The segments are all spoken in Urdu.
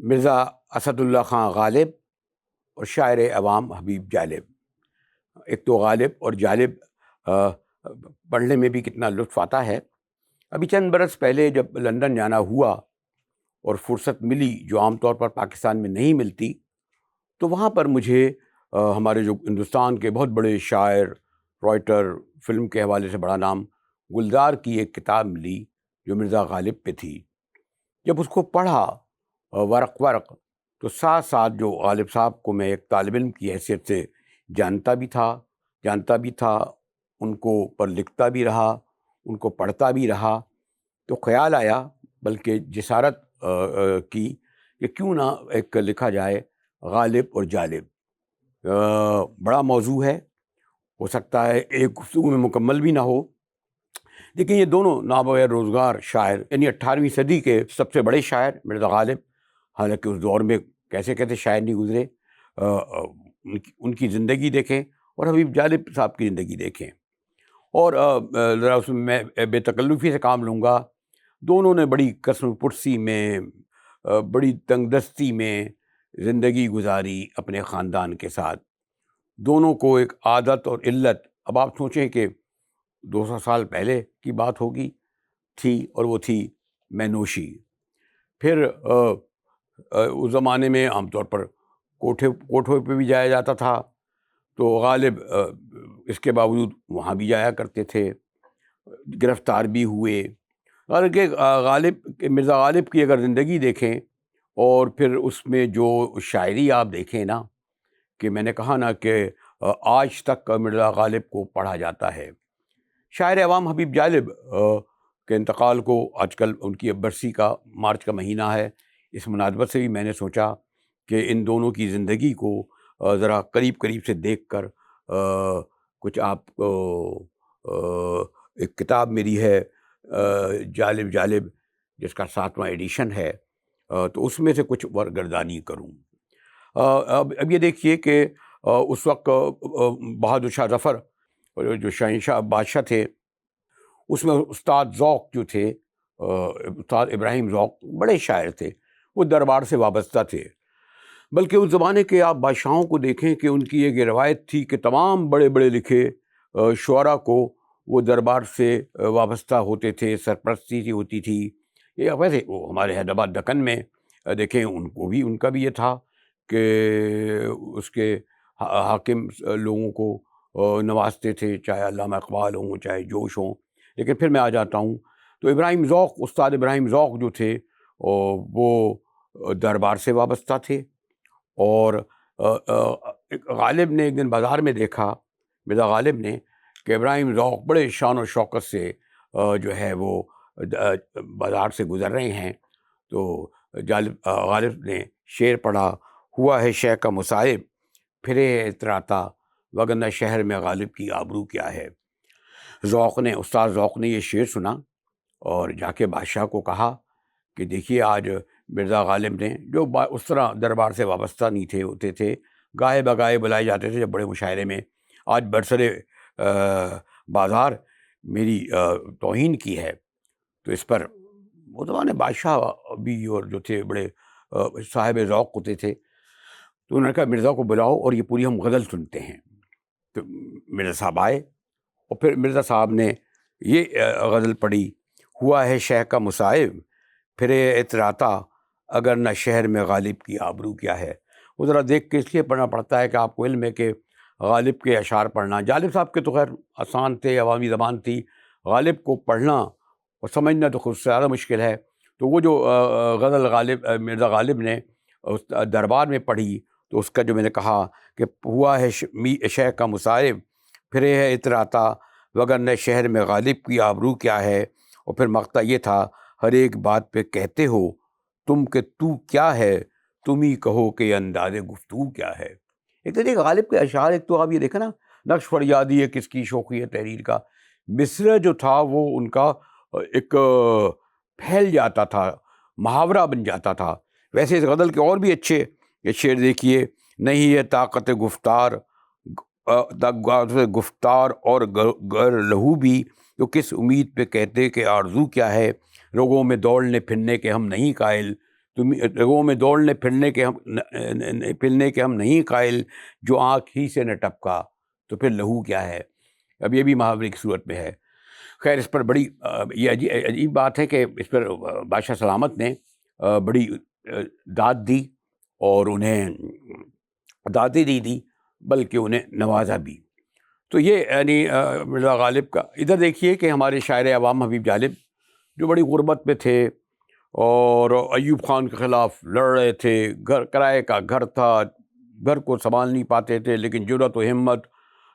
مرزا اسد اللہ خان غالب اور شاعر عوام حبیب جالب۔ ایک تو غالب اور جالب پڑھنے میں بھی کتنا لطف آتا ہے۔ ابھی چند برس پہلے جب لندن جانا ہوا اور فرصت ملی جو عام طور پر پاکستان میں نہیں ملتی، تو وہاں پر مجھے ہمارے جو ہندوستان کے بہت بڑے شاعر، رائٹر، فلم کے حوالے سے بڑا نام گلزار کی ایک کتاب ملی جو مرزا غالب پہ تھی۔ جب اس کو پڑھا ورق ورق، تو ساتھ ساتھ جو غالب صاحب کو میں ایک طالب علم کی حیثیت سے جانتا بھی تھا، ان کو پر لکھتا بھی رہا، ان کو پڑھتا بھی رہا، تو خیال آیا، بلکہ جسارت کی کہ کیوں نہ ایک لکھا جائے غالب اور جالب۔ بڑا موضوع ہے، ہو سکتا ہے ایک گفتگو میں مکمل بھی نہ ہو، لیکن یہ دونوں نابغیر روزگار شاعر، یعنی 18ویں صدی کے سب سے بڑے شاعر مرزا غالب، حالانکہ اس دور میں کیسے شاعر نہیں گزرے، ان کی زندگی دیکھیں اور حبیب جالب صاحب کی زندگی دیکھیں، اور ذرا اس میں بے تکلفی سے کام لوں گا۔ دونوں نے بڑی کسم پرسی میں، بڑی تنگ دستی میں زندگی گزاری اپنے خاندان کے ساتھ۔ دونوں کو ایک عادت اور علت، اب آپ سوچیں کہ 200 سال پہلے کی بات ہوگی، تھی، اور وہ تھی میں نوشی۔ پھر اس زمانے میں عام طور پر کوٹھوں پہ بھی جایا جاتا تھا، تو غالب اس کے باوجود وہاں بھی جایا کرتے تھے، گرفتار بھی ہوئے۔ حالانکہ مرزا غالب کی اگر زندگی دیکھیں اور پھر اس میں جو شاعری آپ دیکھیں نا، کہ میں نے کہا نا کہ آج تک مرزا غالب کو پڑھا جاتا ہے۔ شاعر عوام حبیب جالب کے انتقال کو آج کل ان کی برسی کا مارچ کا مہینہ ہے، اس مناسبت سے بھی میں نے سوچا کہ ان دونوں کی زندگی کو ذرا قریب سے دیکھ کر کچھ آپ ایک کتاب میری ہے جالب جس کا 7واں ایڈیشن ہے، تو اس میں سے کچھ ورگردانی کروں۔ اب یہ دیکھیے کہ اس وقت بہادر شاہ ظفر جو شہنشاہ بادشاہ تھے، اس میں استاد ذوق جو تھے، استاد ابراہیم ذوق بڑے شاعر تھے، وہ دربار سے وابستہ تھے۔ بلکہ اس زمانے کے آپ بادشاہوں کو دیکھیں کہ ان کی ایک روایت تھی کہ تمام بڑے بڑے لکھے شعراء کو وہ دربار سے وابستہ ہوتے تھے، سرپرستی ہوتی تھی۔ یہ ویسے وہ ہمارے حیدرآباد دکن میں دیکھیں، ان کا بھی یہ تھا کہ اس کے حاکم لوگوں کو نوازتے تھے، چاہے علامہ اقبال ہوں، چاہے جوش ہوں۔ لیکن پھر میں آ جاتا ہوں تو استاد ابراہیم ذوق جو تھے وہ دربار سے وابستہ تھے، اور غالب نے ایک دن بازار میں دیکھا، مرزا غالب نے، کہ ابراہیم ذوق بڑے شان و شوکت سے جو ہے وہ بازار سے گزر رہے ہیں، تو غالب نے شعر پڑھا، ہوا ہے شے کا مصائب پھرے ہے اتراتا وگرنہ شہر میں غالب کی آبرو کیا ہے۔ استاد ذوق نے یہ شعر سنا اور جا کے بادشاہ کو کہا کہ دیکھیے آج مرزا غالب نے، جو اس طرح دربار سے وابستہ نہیں ہوتے تھے، گاہے بگاہے بلائے جاتے تھے جب بڑے مشاعرے میں، آج برسر بازار میری توہین کی ہے۔ تو اس پر وہ زمانے بادشاہ بھی اور جو تھے بڑے صاحب ذوق ہوتے تھے، تو انہوں نے کہا مرزا کو بلاؤ اور یہ پوری ہم غزل سنتے ہیں۔ تو مرزا صاحب آئے اور پھر مرزا صاحب نے یہ غزل پڑھی، ہوا ہے شہ کا مصائب پھرے اتراتا اگر نہ شہر میں غالب کی آبرو کیا ہے۔ وہ ذرا دیکھ کے اس لیے پڑھنا پڑتا ہے کہ آپ کو علم ہے کہ غالب کے اشعار پڑھنا، جالب صاحب کے تو خیر آسان تھے، عوامی زبان تھی، غالب کو پڑھنا اور سمجھنا تو خود سے زیادہ مشکل ہے۔ تو وہ جو غزل مرزا غالب نے دربار میں پڑھی، تو اس کا جو میں نے کہا کہ ہوا ہے شہ کا مصائب پھرے ہے اتراتا وگرنہ شہر میں غالب کی آبرو کیا ہے، اور پھر مقطع یہ تھا، ہر ایک بات پہ کہتے ہو تم کہ تو کیا ہے، تم ہی کہو کہ انداز گفتگو کیا ہے۔ ایک تو دیکھ غالب کے اشعار، ایک تو آپ یہ دیکھیں نا، نقش فریادی ہے کس کی شوخی ہے تحریر کا، مصرع جو تھا وہ ان کا ایک پھیل جاتا تھا، محاورہ بن جاتا تھا۔ ویسے اس غزل کے اور بھی اچھے شعر دیکھیے، نہیں ہے طاقت گفتار اور گر لہو بھی، تو کس امید پہ کہتے کہ آرزو کیا ہے، رگوں میں دوڑنے پھرنے کے ہم نہیں قائل، تم رگوں میں دوڑنے پھرنے کے ہم نہیں قائل، جو آنکھ ہی سے نہ ٹپکا تو پھر لہو کیا ہے۔ اب یہ بھی محاورے کی صورت میں ہے۔ خیر اس پر بڑی یہ عجیب بات ہے کہ اس پر بادشاہ سلامت نے بڑی داد دی، اور انہیں دادی نہیں دی بلکہ انہیں نوازا بھی۔ تو یہ یعنی مرزا غالب کا۔ ادھر دیکھیے کہ ہمارے شاعر عوام حبیب جالب جو بڑی غربت میں تھے اور ایوب خان کے خلاف لڑ رہے تھے، گھر کرائے کا گھر تھا، گھر کو سنبھال نہیں پاتے تھے، لیکن جرأت و ہمت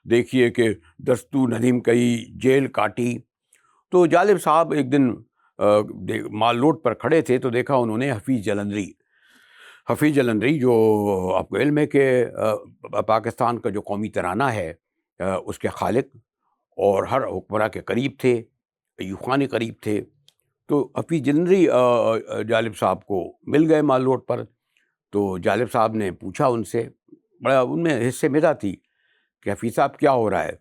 دیکھیے کہ دستور ندیم کئی جیل کاٹی۔ تو جالب صاحب ایک دن مال روڈ پر کھڑے تھے تو دیکھا انہوں نے حفیظ جلندری جو آپ کو علم ہے کہ پاکستان کا جو قومی ترانہ ہے اس کے خالق اور ہر حکمراں کے قریب تھے، ایوب خان کے قریب تھے۔ تو حفیظ جلندری جالب صاحب کو مل گئے مال روڈ پر۔ تو جالب صاحب نے پوچھا ان سے، بڑا ان میں حصے مزہ تھی کہ حفیظ صاحب کیا ہو رہا ہے؟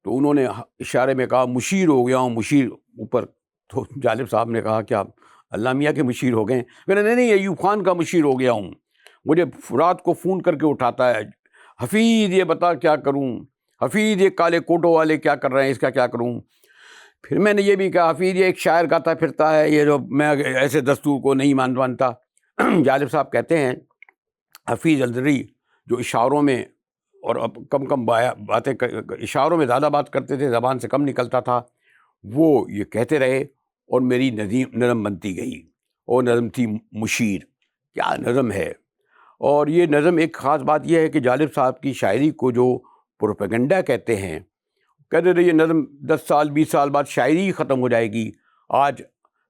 تو انہوں نے اشارے میں کہا مشیر ہو گیا ہوں، مشیر اوپر۔ تو جالب صاحب نے کہا کیا اللہ میاں کے مشیر ہو گئے؟ میں نے نہیں، ایوب خان کا مشیر ہو گیا ہوں، مجھے رات کو فون کر کے اٹھاتا ہے، حفیظ یہ بتا کیا کروں، حفیظ یہ کالے کوٹوں والے کیا کر رہے ہیں، اس کا کیا کروں؟ پھر میں نے یہ بھی کہا حفیظ یہ ایک شاعر گاتا پھرتا ہے، یہ جو میں ایسے دستور کو نہیں مانتا۔ جالب صاحب کہتے ہیں حفیظ جلندری جو اشاروں میں اور اب کم باتیں اشاروں میں زیادہ بات کرتے تھے، زبان سے کم نکلتا تھا، وہ یہ کہتے رہے اور میری نظم بنتی گئی، اور نظم تھی مشیر۔ کیا نظم ہے! اور یہ نظم ایک خاص بات یہ ہے کہ جالب صاحب کی شاعری کو جو پروپیگنڈا کہتے ہیں، کہتے تھے یہ نظم 10 سال 20 سال بعد شاعری ہی ختم ہو جائے گی۔ آج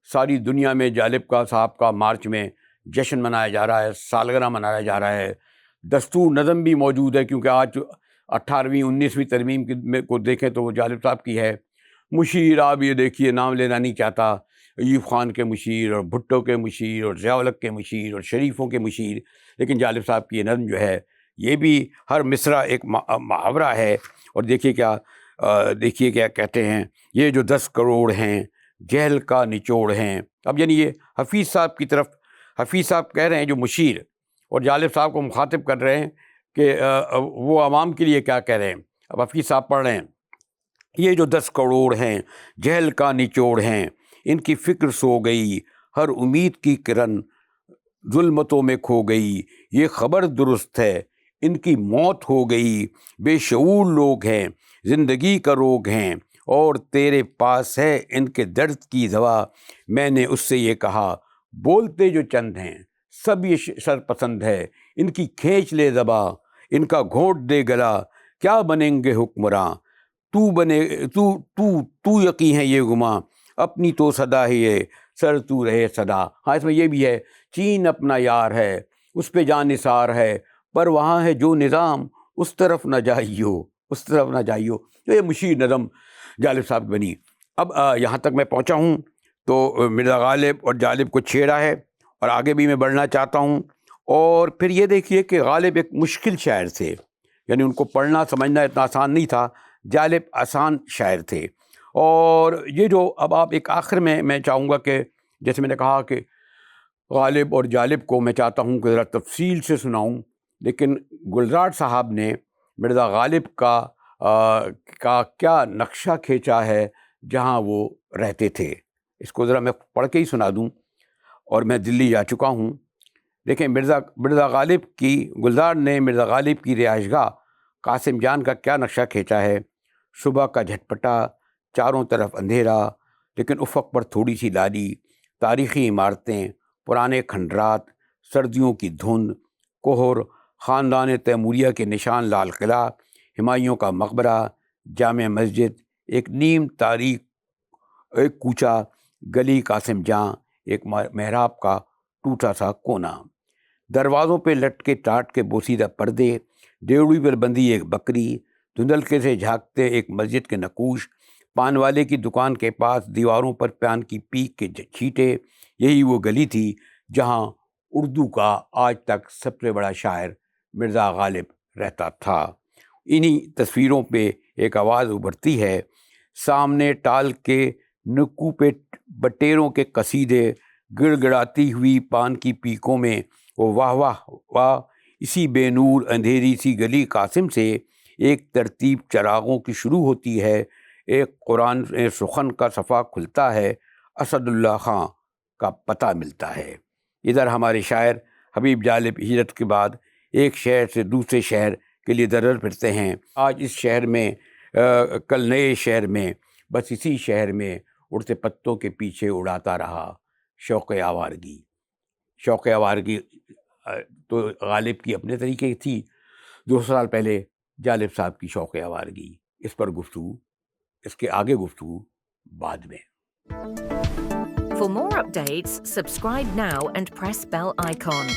ساری دنیا میں جالب کا صاحب کا مارچ میں جشن منایا جا رہا ہے، سالگرہ منایا جا رہا ہے، دستور نظم بھی موجود ہے، کیونکہ آج 18ویں 19ویں ترمیم کو دیکھیں تو وہ جالب صاحب کی ہے۔ مشیر آپ یہ دیکھیے نام لینا نہیں چاہتا، ایوب خان کے مشیر اور بھٹو کے مشیر اور ضیاء الحق کے مشیر اور شریفوں کے مشیر، لیکن جالب صاحب کی یہ نظم جو ہے یہ بھی ہر مصرع ایک محاورہ ہے۔ اور دیکھیے کیا کہتے ہیں، یہ جو 10 کروڑ ہیں جہل کا نچوڑ ہیں۔ اب یعنی یہ حفیظ صاحب کی طرف، حفیظ صاحب کہہ رہے ہیں جو مشیر، اور جالب صاحب کو مخاطب کر رہے ہیں کہ وہ عوام کے لیے کیا کہہ رہے ہیں۔ اب حفیظ صاحب پڑھ رہے ہیں، یہ جو 10 کروڑ ہیں جہل کا نچوڑ ہیں، ان کی فکر سو گئی، ہر امید کی کرن ظلمتوں میں کھو گئی، یہ خبر درست ہے ان کی موت ہو گئی، بے شعور لوگ ہیں زندگی کا روگ ہیں، اور تیرے پاس ہے ان کے درد کی دوا۔ میں نے اس سے یہ کہا بولتے جو چند ہیں سب یہ سرپسند ہے، ان کی کھینچ لے زباں، ان کا گھونٹ دے گلا، کیا بنیں گے حکمراں، تو یقین ہے یہ گماں، اپنی تو صدا ہے یہ سر تو رہے صدا۔ ہاں اس میں یہ بھی ہے، چین اپنا یار ہے اس پہ جان نثار ہے، پر وہاں ہے جو نظام اس طرف نہ جائیو، اس طرف نہ جائیو۔ تو یہ مشیر نظم جالب صاحب بنی۔ اب یہاں تک میں پہنچا ہوں تو مرزا غالب اور جالب کو چھیڑا ہے، اور آگے بھی میں بڑھنا چاہتا ہوں۔ اور پھر یہ دیکھیے کہ غالب ایک مشکل شاعر تھے، یعنی ان کو پڑھنا سمجھنا اتنا آسان نہیں تھا، جالب آسان شاعر تھے۔ اور یہ جو اب آپ ایک آخر میں چاہوں گا کہ جیسے میں نے کہا کہ غالب اور جالب کو میں چاہتا ہوں کہ ذرا تفصیل سے سناؤں، لیکن گلزار صاحب نے مرزا غالب کا کیا نقشہ کھینچا ہے جہاں وہ رہتے تھے، اس کو ذرا میں پڑھ کے ہی سنا دوں۔ اور میں دلی جا چکا ہوں۔ دیکھیں مرزا غالب کی، گلزار نے مرزا غالب کی رہائش گاہ قاسم جان کا کیا نقشہ کھینچا ہے۔ صبح کا جھٹپٹا، چاروں طرف اندھیرا، لیکن افق پر تھوڑی سی لالی، تاریخی عمارتیں، پرانے کھنڈرات، سردیوں کی دھند، کوہر، خاندان تیموریہ کے نشان لال قلعہ، ہمایوں کا مقبرہ، جامع مسجد، ایک نیم تاریخ ایک کوچہ، گلی قاسم جاں، ایک محراب کا ٹوٹا سا کونا، دروازوں پہ لٹکے ٹاٹ کے بوسیدہ پردے، ڈیوڑی پر بندھی ایک بکری، دھندلکے سے جھانکتے ایک مسجد کے نقوش، پان والے کی دکان کے پاس دیواروں پر پان کی پیک کے چھینٹے۔ یہی وہ گلی تھی جہاں اردو کا آج تک سب سے بڑا شاعر مرزا غالب رہتا تھا۔ انہی تصویروں پہ ایک آواز ابھرتی ہے، سامنے ٹال کے نکو پہ بٹیروں کے قصیدے، گڑ گڑاتی ہوئی پان کی پیکوں میں وہ واہ واہ واہ، اسی بے نور اندھیری سی گلی قاسم سے ایک ترتیب چراغوں کی شروع ہوتی ہے، ایک قرآن سخن کا صفحہ کھلتا ہے، اسد اللہ خاں کا پتہ ملتا ہے۔ ادھر ہمارے شاعر حبیب جالب ہجرت کے بعد ایک شہر سے دوسرے شہر کے لیے در پھرتے ہیں، آج اس شہر میں، کل نئے شہر میں، بس اسی شہر میں اڑتے پتوں کے پیچھے اڑاتا رہا شوق آوارگی۔ شوق آوارگی تو غالب کی اپنے طریقے تھی، 200 سال پہلے جالب صاحب کی شوق آوارگی، اس پر گفتگو، اس کے آگے گفتگو بعد میں۔ For more updates, subscribe now and press bell icon.